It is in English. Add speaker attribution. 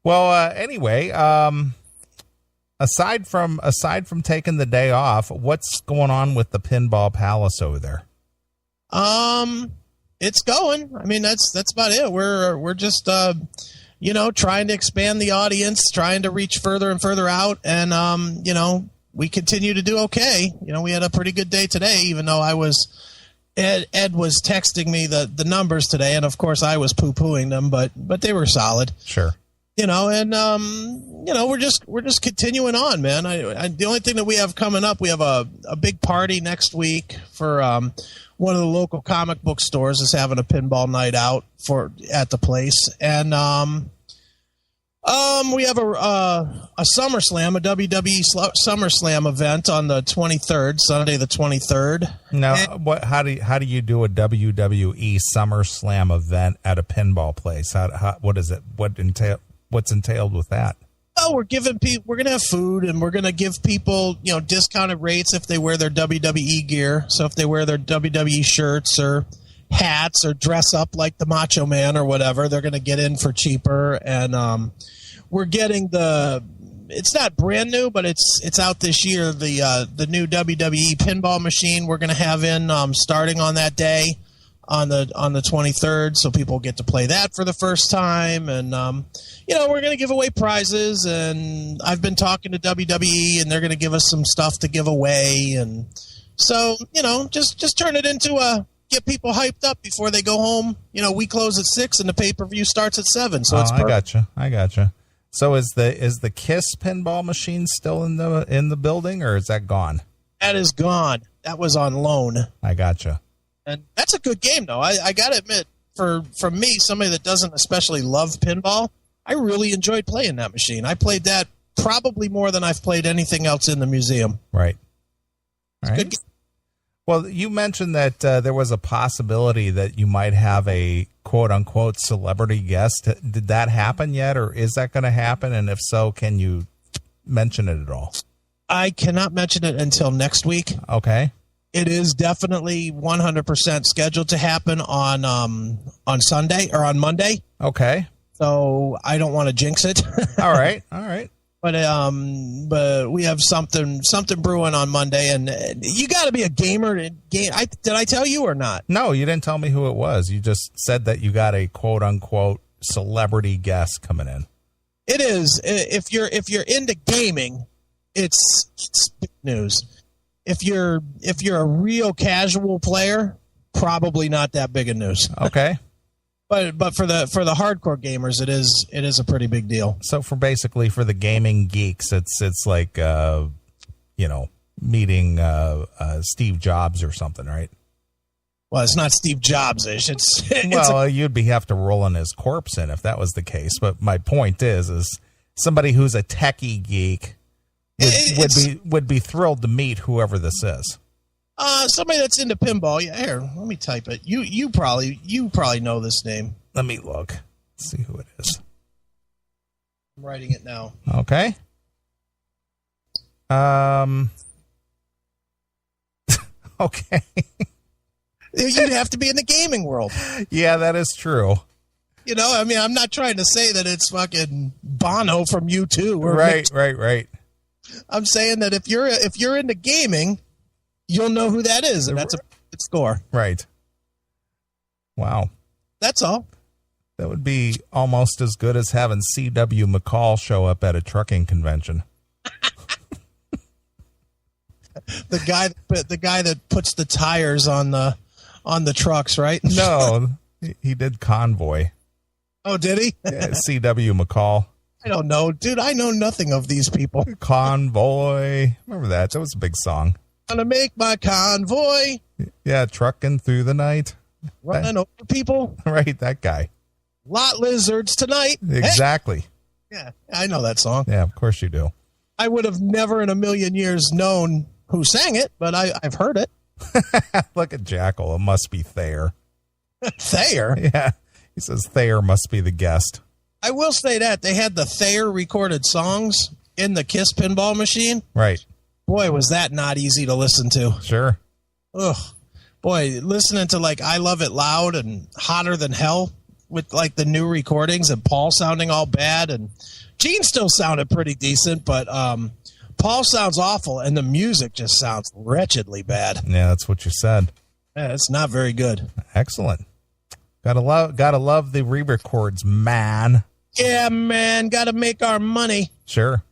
Speaker 1: Well, anyway, aside from taking the day off, what's going on with the Pinball Palace over there?
Speaker 2: It's going. I mean, that's about it. We're just trying to expand the audience, trying to reach further and further out, and we continue to do okay. We had a pretty good day today, even though Ed was texting me the numbers today, and of course I was poo-pooing them, but they were solid.
Speaker 1: Sure.
Speaker 2: We're just continuing on, man. The only thing that we have coming up, we have a big party next week for one of the local comic book stores is having a pinball night out at the place, and we have a SummerSlam, a WWE SummerSlam event on the 23rd, Sunday the 23rd.
Speaker 1: Now, how do you do a WWE SummerSlam event at a pinball place? What is it? What's entailed with that?
Speaker 2: Oh, we're going to have food, and we're going to give people, discounted rates if they wear their WWE gear. So if they wear their WWE shirts or hats or dress up like the Macho Man or whatever, they're going to get in for cheaper. And we're getting it's not brand new, but it's out this year, the new WWE pinball machine we're going to have in starting on that day on the 23rd, so people get to play that for the first time. And we're going to give away prizes, and I've been talking to WWE, and they're going to give us some stuff to give away. And so just turn it into get people hyped up before they go home. We close at 6 and the pay-per-view starts at 7. So it's perfect.
Speaker 1: I gotcha. So is the Kiss pinball machine still in the building, or is that gone?
Speaker 2: That is gone. That was on loan.
Speaker 1: I gotcha.
Speaker 2: And that's a good game, though. I got to admit, for me, somebody that doesn't especially love pinball, I really enjoyed playing that machine. I played that probably more than I've played anything else in the museum.
Speaker 1: Right.
Speaker 2: It's a good game.
Speaker 1: Well, you mentioned that there was a possibility that you might have a quote-unquote celebrity guest. Did that happen yet, or is that going to happen? And if so, can you mention it at all?
Speaker 2: I cannot mention it until next week.
Speaker 1: Okay.
Speaker 2: It is definitely 100% scheduled to happen on Sunday or on Monday.
Speaker 1: Okay.
Speaker 2: So I don't want to jinx it.
Speaker 1: All right.
Speaker 2: But we have something brewing on Monday, and you got to be a gamer. Did I tell you or not?
Speaker 1: No, you didn't tell me who it was. You just said that you got a quote unquote celebrity guest coming in.
Speaker 2: It is. If you're into gaming, it's big news. If you're a real casual player, probably not that big of news.
Speaker 1: Okay.
Speaker 2: But for the hardcore gamers, it is a pretty big deal.
Speaker 1: So for the gaming geeks, it's like meeting Steve Jobs or something, right?
Speaker 2: Well, it's not Steve Jobs-ish.
Speaker 1: You'd have to roll in his corpse in if that was the case. But my point is somebody who's a techie geek would be thrilled to meet whoever this is.
Speaker 2: Somebody that's into pinball. Yeah, here, let me type it. You probably know this name.
Speaker 1: Let me look. Let's see who it is.
Speaker 2: I'm writing it now.
Speaker 1: Okay. Okay.
Speaker 2: You'd have to be in the gaming world.
Speaker 1: Yeah, that is true.
Speaker 2: I'm not trying to say that it's fucking Bono from U2.
Speaker 1: Right.
Speaker 2: I'm saying that if you're into gaming, you'll know who that is, and that's a good score.
Speaker 1: Right. Wow.
Speaker 2: That's all.
Speaker 1: That would be almost as good as having C.W. McCall show up at a trucking convention.
Speaker 2: The guy that puts the tires on the trucks, right?
Speaker 1: No, he did Convoy.
Speaker 2: Oh, did he?
Speaker 1: Yeah, C.W. McCall.
Speaker 2: I don't know, dude. I know nothing of these people.
Speaker 1: Convoy. Remember that? That was a big song.
Speaker 2: Gonna make my convoy.
Speaker 1: Yeah, trucking through the night.
Speaker 2: Running over people.
Speaker 1: Right, that guy.
Speaker 2: Lot lizards tonight.
Speaker 1: Exactly.
Speaker 2: Hey. Yeah, I know that song.
Speaker 1: Yeah, of course you do.
Speaker 2: I would have never in a million years known who sang it, but I've heard it.
Speaker 1: Look at Jackal. It must be Thayer.
Speaker 2: Thayer?
Speaker 1: Yeah. He says Thayer must be the guest.
Speaker 2: I will say that they had the Thayer recorded songs in the Kiss pinball machine.
Speaker 1: Right.
Speaker 2: Boy, was that not easy to listen to.
Speaker 1: Sure.
Speaker 2: Ugh. Boy, listening to I Love It Loud and Hotter Than Hell with like the new recordings and Paul sounding all bad, and Gene still sounded pretty decent, but Paul sounds awful, and the music just sounds wretchedly bad.
Speaker 1: Yeah, that's what you said.
Speaker 2: Yeah, it's not very good.
Speaker 1: Excellent. Gotta love the re-records, man.
Speaker 2: Yeah, man, gotta make our money.
Speaker 1: Sure.